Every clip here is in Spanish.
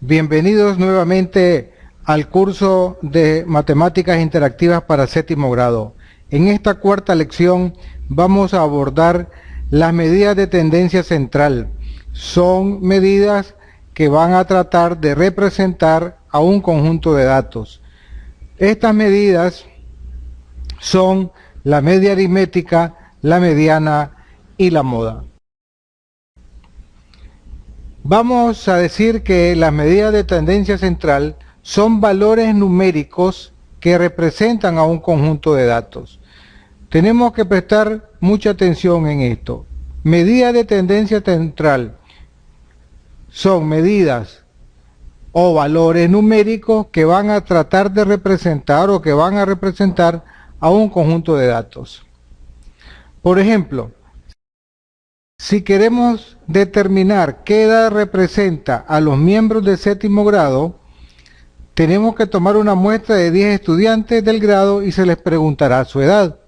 Bienvenidos nuevamente al curso de Matemáticas Interactivas para séptimo grado. En esta cuarta lección vamos a abordar las medidas de tendencia central. Son medidas que van a tratar de representar a un conjunto de datos. Estas medidas son la media aritmética, la mediana y la moda. Vamos a decir que las medidas de tendencia central son valores numéricos que representan a un conjunto de datos. Tenemos que prestar mucha atención en esto. Medidas de tendencia central son medidas o valores numéricos que van a tratar de representar o que van a representar a un conjunto de datos. Por ejemplo, si queremos determinar qué edad representa a los miembros del séptimo grado, tenemos que tomar una muestra de 10 estudiantes del grado y se les preguntará su edad.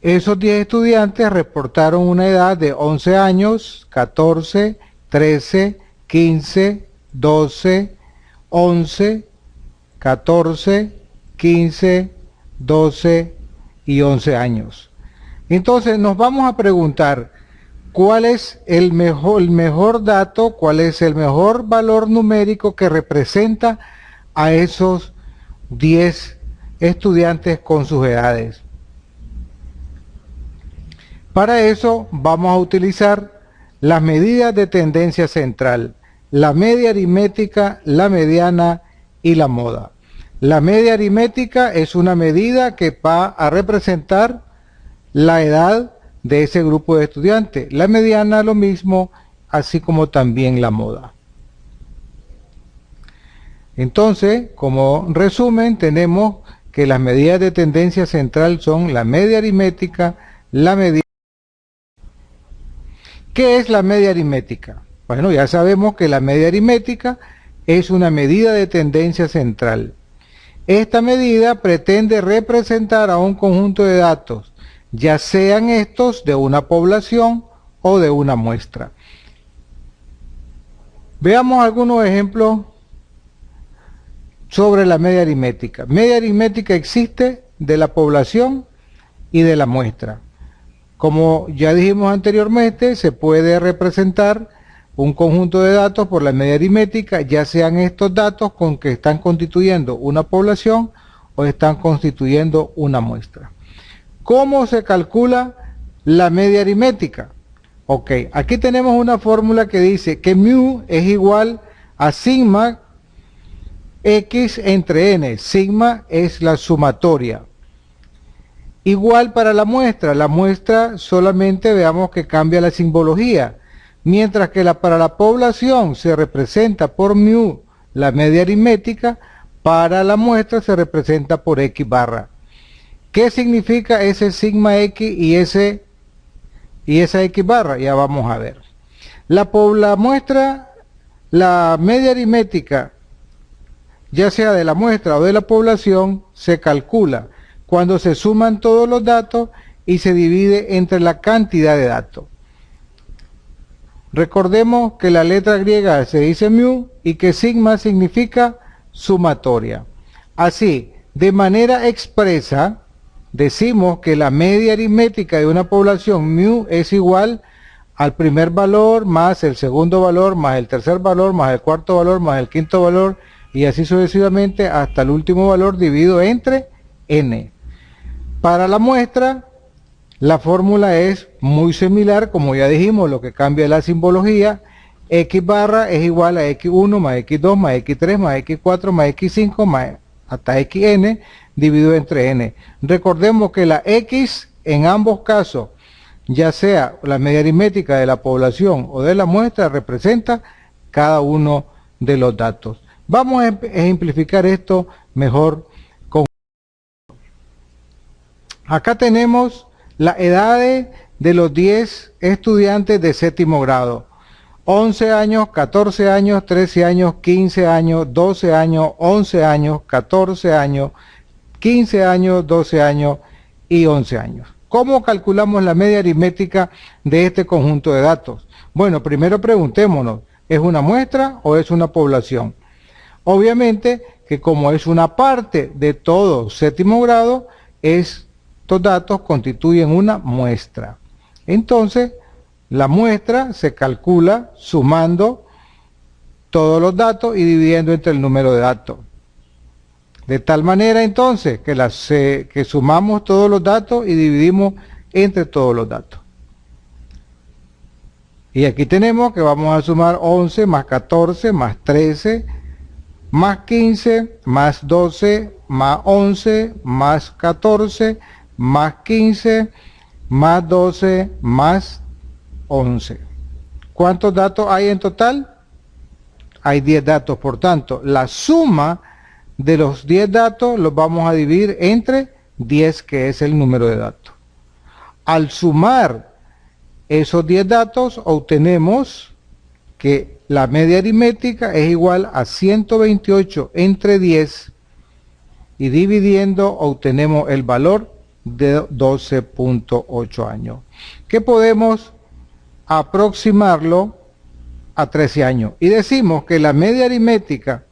Esos 10 estudiantes reportaron una edad de 11 años, 14, 13, 15, 12, 11, 14, 15, 12 y 11 años. Entonces nos vamos a preguntar cuál es el mejor dato, cuál es el mejor valor numérico que representa a esos 10 estudiantes con sus edades. Para eso vamos a utilizar las medidas de tendencia central, la media aritmética, la mediana y la moda. La media aritmética es una medida que va a representar la edad de ese grupo de estudiantes. La mediana lo mismo, así como también la moda. Entonces, como resumen, tenemos que las medidas de tendencia central son la media aritmética, la mediana. ¿Qué es la media aritmética? Bueno, ya sabemos que la media aritmética es una medida de tendencia central. Esta medida pretende representar a un conjunto de datos, ya sean estos de una población o de una muestra. Veamos algunos ejemplos sobre la media aritmética. Media aritmética existe de la población y de la muestra. Como ya dijimos anteriormente, se puede representar un conjunto de datos por la media aritmética, ya sean estos datos con que están constituyendo una población o están constituyendo una muestra. ¿Cómo se calcula la media aritmética? Ok, aquí tenemos una fórmula que dice que mu es igual a sigma x entre n. Sigma es la sumatoria. Igual para la muestra solamente veamos que cambia la simbología, mientras que para la población se representa por mu la media aritmética, para la muestra se representa por x barra. ¿Qué significa ese sigma x y esa x barra? Ya vamos a ver. La muestra, la media aritmética, ya sea de la muestra o de la población, se calcula cuando se suman todos los datos y se divide entre la cantidad de datos. Recordemos que la letra griega se dice mu y que sigma significa sumatoria. Así, de manera expresa, decimos que la media aritmética de una población mu es igual al primer valor más el segundo valor más el tercer valor más el cuarto valor más el quinto valor y así sucesivamente hasta el último valor dividido entre n. Para la muestra, la fórmula es muy similar, como ya dijimos, lo que cambia es la simbología. X barra es igual a x1 más x2 más x3 más x4 más x5 más hasta xn dividido entre n. Recordemos que la x en ambos casos, ya sea la media aritmética de la población o de la muestra, representa cada uno de los datos. Vamos a ejemplificar esto mejor. Acá tenemos las edades de los 10 estudiantes de séptimo grado. 11 años, 14 años, 13 años, 15 años, 12 años, 11 años, 14 años, 15 años, 12 años y 11 años. ¿Cómo calculamos la media aritmética de este conjunto de datos? Bueno, primero preguntémonos, ¿Es una muestra o es una población? Obviamente que como es una parte de todo séptimo grado, estos datos constituyen una muestra. Entonces, la muestra se calcula sumando todos los datos y dividiendo entre el número de datos. De tal manera entonces que sumamos todos los datos y dividimos entre todos los datos. Y aquí tenemos que vamos a sumar 11 más 14 más 13 más 15 más 12 más 11 más 14 más 15 más 12 más 11. ¿Cuántos datos hay en total? Hay 10 datos, por tanto, la suma de los 10 datos los vamos a dividir entre 10, que es el número de datos. Al sumar esos 10 datos, obtenemos que la media aritmética es igual a 128 entre 10 y dividiendo obtenemos el valor de 12.8 años, que podemos aproximarlo a 13 años. Y decimos que la media aritmética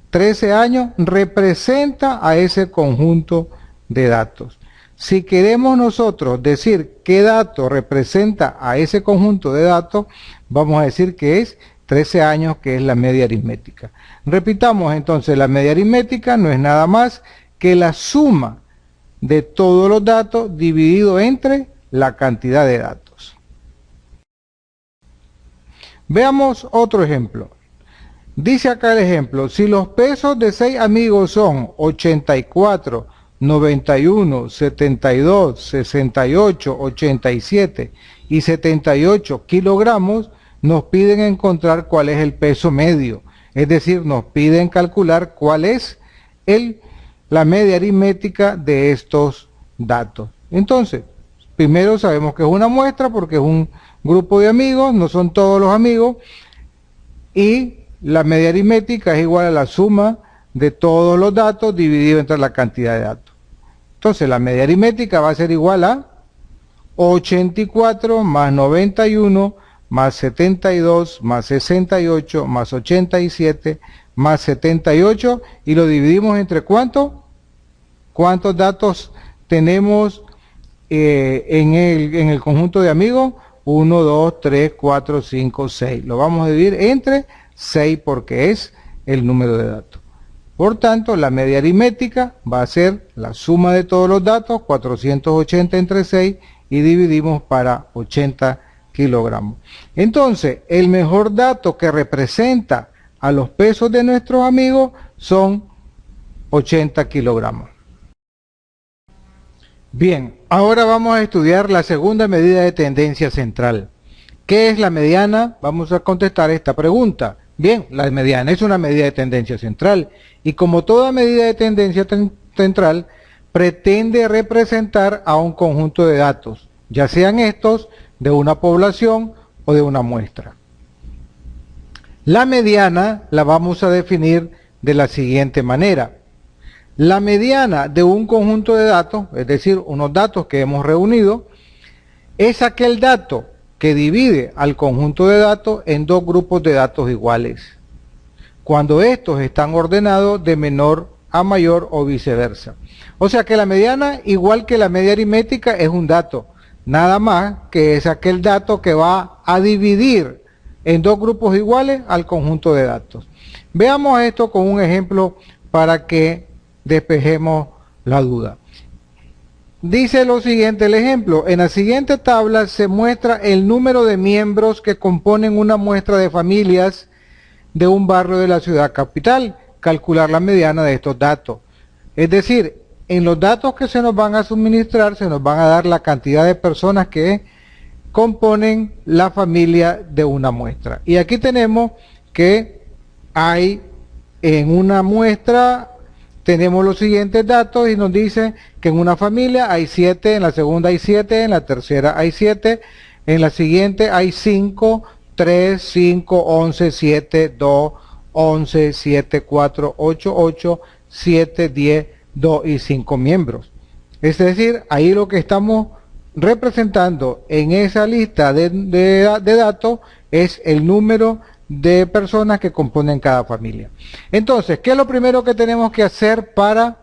13 años representa a ese conjunto de datos. Si queremos nosotros decir qué dato representa a ese conjunto de datos, vamos a decir que es 13 años, que es la media aritmética. Repitamos entonces, la media aritmética no es nada más que la suma de todos los datos dividido entre la cantidad de datos. Veamos otro ejemplo. Dice acá el ejemplo: si los pesos de 6 amigos son 84, 91, 72, 68, 87 y 78 kilogramos, nos piden encontrar cuál es el peso medio. Es decir, nos piden calcular cuál es la media aritmética de estos datos. Entonces, primero sabemos que es una muestra porque es un grupo de amigos, no son todos los amigos, y la media aritmética es igual a la suma de todos los datos dividido entre la cantidad de datos. Entonces la media aritmética va a ser igual a 84 más 91 más 72 más 68 más 87 más 78, y lo dividimos entre ¿cuánto? ¿Cuántos datos tenemos en el conjunto de amigos? 1, 2, 3, 4, 5, 6. Lo vamos a dividir entre 6 porque es el número de datos. Por tanto, la media aritmética va a ser la suma de todos los datos, 480 entre 6, y dividimos para 80 kilogramos. Entonces, el mejor dato que representa a los pesos de nuestros amigos son 80 kilogramos. Bien, ahora vamos a estudiar la segunda medida de tendencia central. ¿Qué es la mediana? Vamos a contestar esta pregunta. Bien, la mediana es una medida de tendencia central y, como toda medida de tendencia central, pretende representar a un conjunto de datos, ya sean estos de una población o de una muestra. La mediana la vamos a definir de la siguiente manera. La mediana de un conjunto de datos, es decir, unos datos que hemos reunido, es aquel dato que divide al conjunto de datos en dos grupos de datos iguales, cuando estos están ordenados de menor a mayor o viceversa. O sea que la mediana, igual que la media aritmética, es un dato, nada más que es aquel dato que va a dividir en dos grupos iguales al conjunto de datos. Veamos esto con un ejemplo para que despejemos la duda. Dice lo siguiente el ejemplo: en la siguiente tabla se muestra el número de miembros que componen una muestra de familias de un barrio de la ciudad capital. Calcular la mediana de estos datos. Es decir, en los datos que se nos van a suministrar se nos van a dar la cantidad de personas que componen la familia de una muestra. Y aquí tenemos que hay en una muestra, tenemos los siguientes datos y nos dice que en una familia hay 7, en la segunda hay 7, en la tercera hay 7, en la siguiente hay 5, 3, 5, 11, 7, 2, 11, 7, 4, 8, 8, 7, 10, 2 y 5 miembros. Es decir, ahí lo que estamos representando en esa lista de datos es el número de personas que componen cada familia. Entonces, ¿qué es lo primero que tenemos que hacer para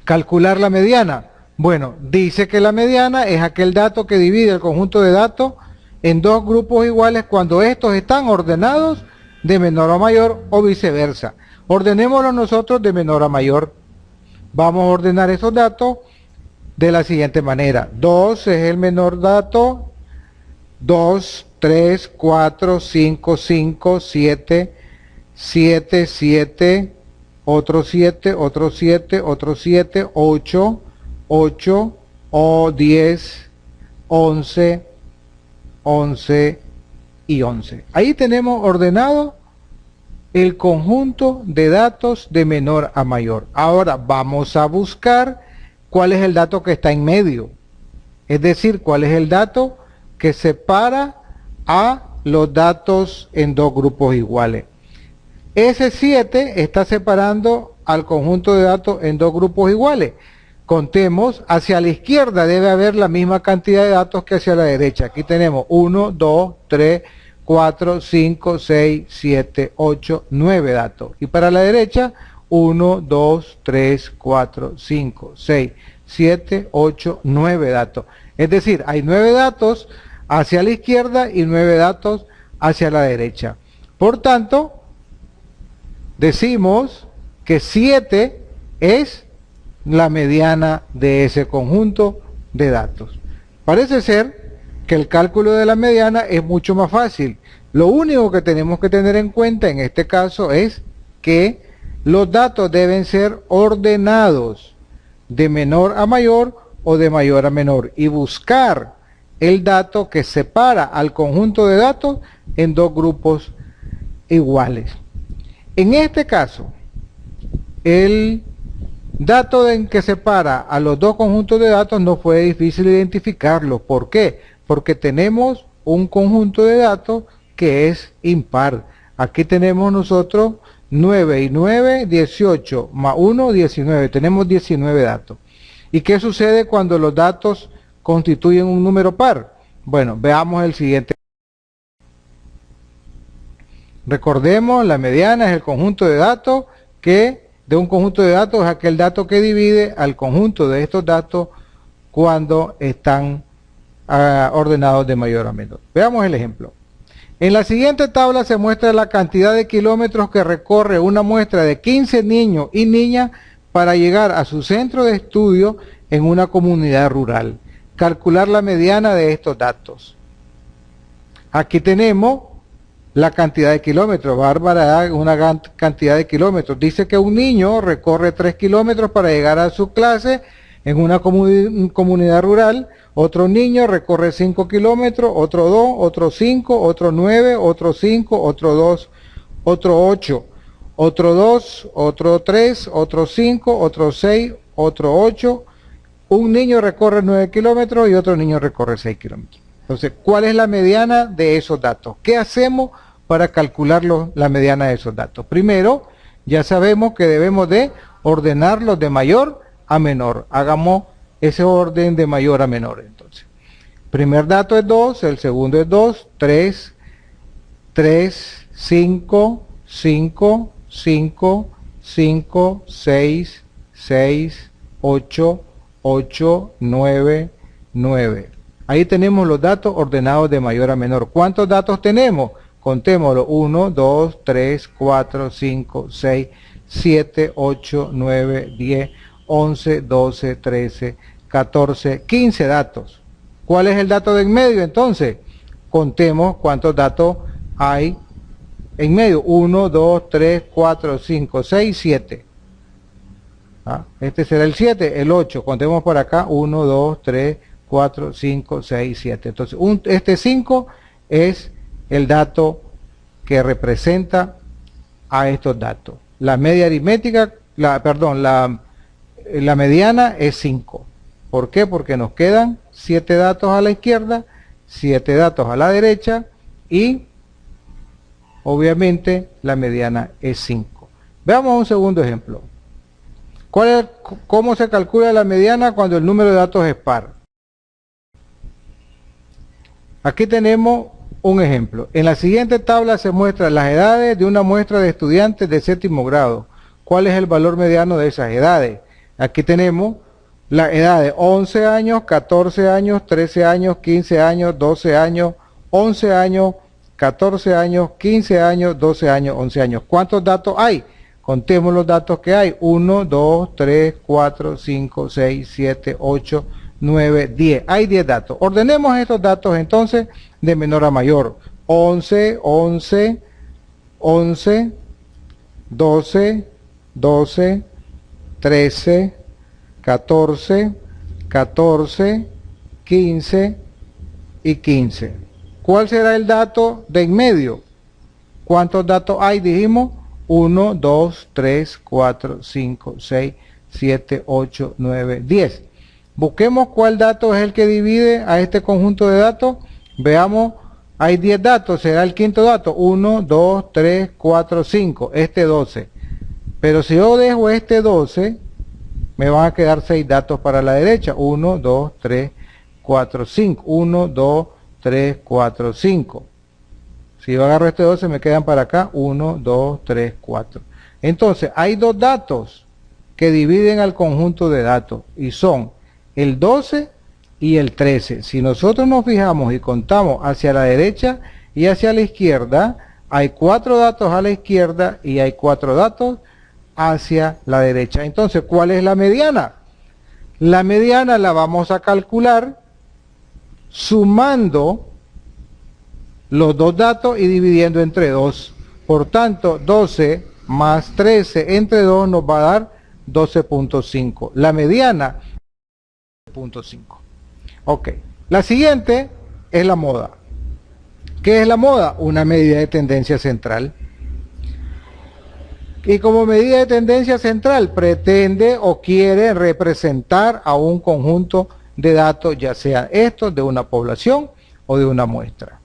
calcular la mediana? Bueno, dice que la mediana es aquel dato que divide el conjunto de datos en dos grupos iguales cuando estos están ordenados de menor a mayor o viceversa. Ordenémoslo nosotros de menor a mayor. Vamos a ordenar esos datos de la siguiente manera. 2 es el menor dato, 2, 3, 4, 5, 5, 7, 7, 7, otro 7, otro 7, otro 7, 8, 8, o 10, 11, 11 y 11. Ahí tenemos ordenado el conjunto de datos de menor a mayor. Ahora vamos a buscar cuál es el dato que está en medio. Es decir, cuál es el dato que separa a los datos en dos grupos iguales. Ese 7 está separando al conjunto de datos en dos grupos iguales. Contemos, hacia la izquierda debe haber la misma cantidad de datos que hacia la derecha. Aquí tenemos 1, 2, 3, 4, 5, 6, 7, 8, 9 datos. Y para la derecha, 1, 2, 3, 4, 5, 6, 7, 8, 9 datos. Es decir, hay 9 datos hacia la izquierda y 9 datos hacia la derecha. Por tanto, decimos que 7 es la mediana de ese conjunto de datos. Parece ser que el cálculo de la mediana es mucho más fácil. Lo único que tenemos que tener en cuenta en este caso es que los datos deben ser ordenados de menor a mayor o de mayor a menor y buscar el dato que separa al conjunto de datos en dos grupos iguales. En este caso, el dato en que separa a los dos conjuntos de datos no fue difícil identificarlo. ¿Por qué? Porque tenemos un conjunto de datos que es impar. Aquí tenemos nosotros 9 y 9, 18, más 1, 19. Tenemos 19 datos. ¿Y qué sucede cuando los datos constituyen un número par? Bueno, veamos el siguiente. Recordemos, la mediana es el conjunto de datos que de un conjunto de datos es aquel dato que divide al conjunto de estos datos cuando están ordenados de mayor a menor. Veamos el ejemplo. En la siguiente tabla se muestra la cantidad de kilómetros que recorre una muestra de 15 niños y niñas para llegar a su centro de estudio en una comunidad rural. Calcular la mediana de estos datos. Aquí tenemos la cantidad de kilómetros. Bárbara, una gran cantidad de kilómetros. Dice que un niño recorre 3 kilómetros para llegar a su clase en una comunidad rural. Otro niño recorre 5 kilómetros, otro 2, otro 5, otro 9, otro 5, otro 2, otro 8, otro 2, otro 3, otro 5, otro 6, otro 8. Un niño recorre 9 kilómetros y otro niño recorre 6 kilómetros. Entonces, ¿cuál es la mediana de esos datos? ¿Qué hacemos para calcular la mediana de esos datos? Primero, ya sabemos que debemos de ordenarlos de mayor a menor. Hagamos ese orden de mayor a menor. Entonces, primer dato es 2, el segundo es 2, 3, 3, 5, 5, 5, 5, 6, 6, 8, 8, 9, 9. Ahí tenemos los datos ordenados de mayor a menor. ¿Cuántos datos tenemos? Contémoslo. 1, 2, 3, 4, 5, 6, 7, 8, 9, 10, 11, 12, 13, 14, 15 datos. ¿Cuál es el dato de en medio entonces? Contemos cuántos datos hay en medio. 1, 2, 3, 4, 5, 6, 7. Este será el 7, el 8. Contemos por acá. 1, 2, 3, 4, 5, 6, 7. Entonces, este 5 es el dato que representa a estos datos. La media aritmética, la mediana es 5. ¿Por qué? Porque nos quedan 7 datos a la izquierda, 7 datos a la derecha y obviamente la mediana es 5. Veamos un segundo ejemplo. ¿Cómo se calcula la mediana cuando el número de datos es par? Aquí tenemos un ejemplo. En la siguiente tabla se muestran las edades de una muestra de estudiantes de séptimo grado. ¿Cuál es el valor mediano de esas edades? Aquí tenemos las edades: 11 años, 14 años, 13 años, 15 años, 12 años, 11 años, 14 años, 15 años, 12 años, 11 años. ¿Cuántos datos hay? Contemos los datos que hay. 1, 2, 3, 4, 5, 6, 7, 8, 9, 10. Hay 10 datos. Ordenemos estos datos entonces de menor a mayor. 11, 11, 11, 12, 12, 13, 14, 14, 15 y 15. ¿Cuál será el dato de en medio? ¿Cuántos datos hay? Dijimos 1, 2, 3, 4, 5, 6, 7, 8, 9, 10. Busquemos cuál dato es el que divide a este conjunto de datos. Veamos, hay 10 datos, será el quinto dato. 1, 2, 3, 4, 5, este 12. Pero si yo dejo este 12, me van a quedar 6 datos para la derecha. 1, 2, 3, 4, 5. 1, 2, 3, 4, 5. Si yo agarro este 12, me quedan para acá 1, 2, 3, 4. Entonces, hay dos datos que dividen al conjunto de datos y son el 12 y el 13. Si nosotros nos fijamos y contamos hacia la derecha y hacia la izquierda, hay 4 datos a la izquierda y hay 4 datos hacia la derecha. Entonces, ¿cuál es la mediana? La mediana la vamos a calcular sumando los dos datos y dividiendo entre 2. Por tanto, 12 más 13 entre 2 nos va a dar 12.5. La mediana, 12.5. Ok. La siguiente es la moda. ¿Qué es la moda? Una medida de tendencia central. Y como medida de tendencia central pretende o quiere representar a un conjunto de datos, ya sea estos de una población o de una muestra.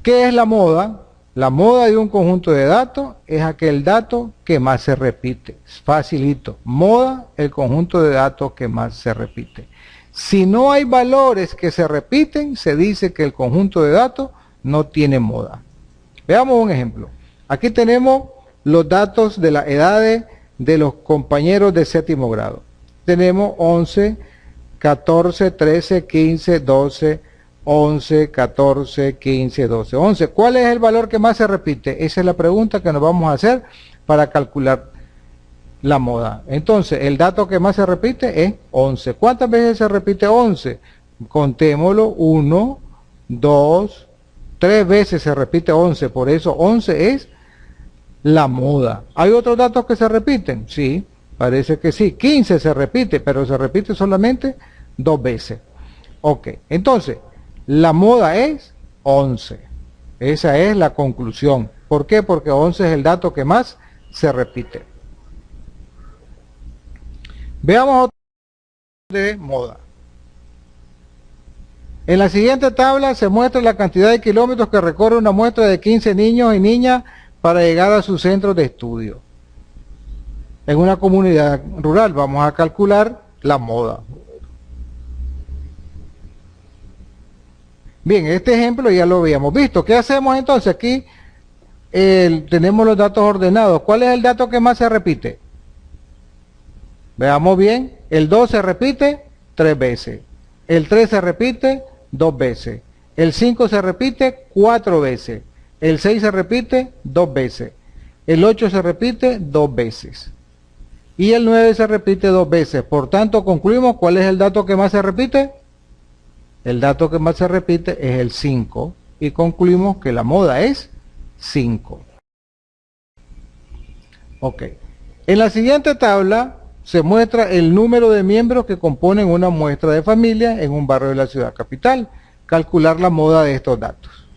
¿Qué es la moda? La moda de un conjunto de datos es aquel dato que más se repite. Facilito. Moda, el conjunto de datos que más se repite. Si no hay valores que se repiten, se dice que el conjunto de datos no tiene moda. Veamos un ejemplo. Aquí tenemos los datos de las edades de los compañeros de séptimo grado. Tenemos 11, 14, 13, 15, 12, 11, 14, 15, 12, 11. ¿Cuál es el valor que más se repite? Esa es la pregunta que nos vamos a hacer para calcular la moda. Entonces, el dato que más se repite es 11. ¿Cuántas veces se repite 11? Contémoslo. 1, 2, 3 veces se repite 11. Por eso 11 es la moda. ¿Hay otros datos que se repiten? Sí, parece que sí. 15 se repite, pero se repite solamente 2 veces. Ok, entonces, la moda es 11. Esa es la conclusión. ¿Por qué? Porque 11 es el dato que más se repite. Veamos otro de moda. En la siguiente tabla se muestra la cantidad de kilómetros que recorre una muestra de 15 niños y niñas para llegar a su centro de estudio. En una comunidad rural vamos a calcular la moda. Bien, este ejemplo ya lo habíamos visto. ¿Qué hacemos entonces? Aquí tenemos los datos ordenados. ¿Cuál es el dato que más se repite? Veamos bien. El 2 se repite 3 veces. El 3 se repite 2 veces. El 5 se repite 4 veces. El 6 se repite 2 veces. El 8 se repite 2 veces. Y el 9 se repite 2 veces. Por tanto, concluimos, ¿cuál es el dato que más se repite? El dato que más se repite es el 5. Y concluimos que la moda es 5. Ok. En la siguiente tabla se muestra el número de miembros que componen una muestra de familia en un barrio de la ciudad capital. Calcular la moda de estos datos.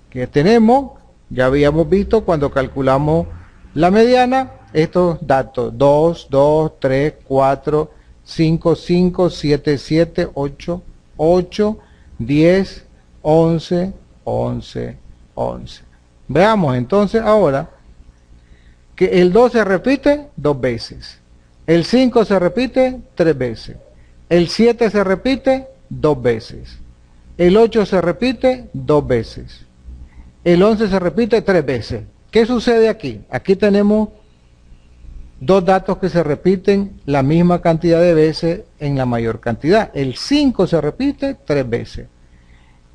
Que tenemos, ya habíamos visto cuando calculamos la mediana, estos datos: 2, 2, 3, 4, 5, 5, 7, 7, 8, 8, 10, 11, 11, 11. Veamos entonces ahora que el 2 se repite 2 veces, el 5 se repite 3 veces, el 7 se repite 2 veces, El 8 se repite 2 veces. El 11 se repite 3 veces. ¿Qué sucede aquí? Aquí tenemos dos datos que se repiten la misma cantidad de veces en la mayor cantidad. El 5 se repite 3 veces.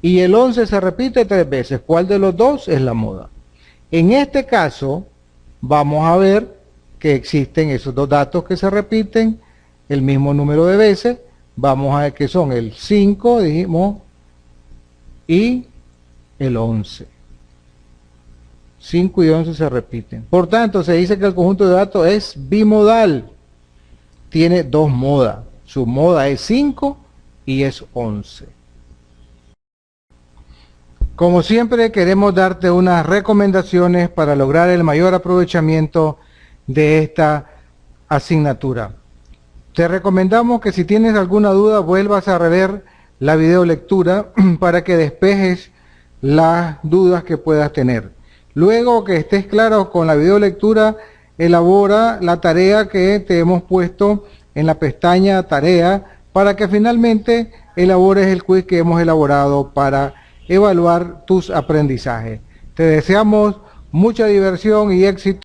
Y el 11 se repite 3 veces. ¿Cuál de los dos es la moda? En este caso, vamos a ver que existen esos dos datos que se repiten el mismo número de veces. Vamos a ver que son el 5, dijimos, y el 11. 5 y 11 se repiten. Por tanto, se dice que el conjunto de datos es bimodal. Tiene dos modas. Su moda es 5 y es 11. Como siempre, queremos darte unas recomendaciones para lograr el mayor aprovechamiento de esta asignatura. Te recomendamos que si tienes alguna duda vuelvas a rever la videolectura para que despejes las dudas que puedas tener. Luego que estés claro con la videolectura, elabora la tarea que te hemos puesto en la pestaña Tarea para que finalmente elabores el quiz que hemos elaborado para evaluar tus aprendizajes. Te deseamos mucha diversión y éxito.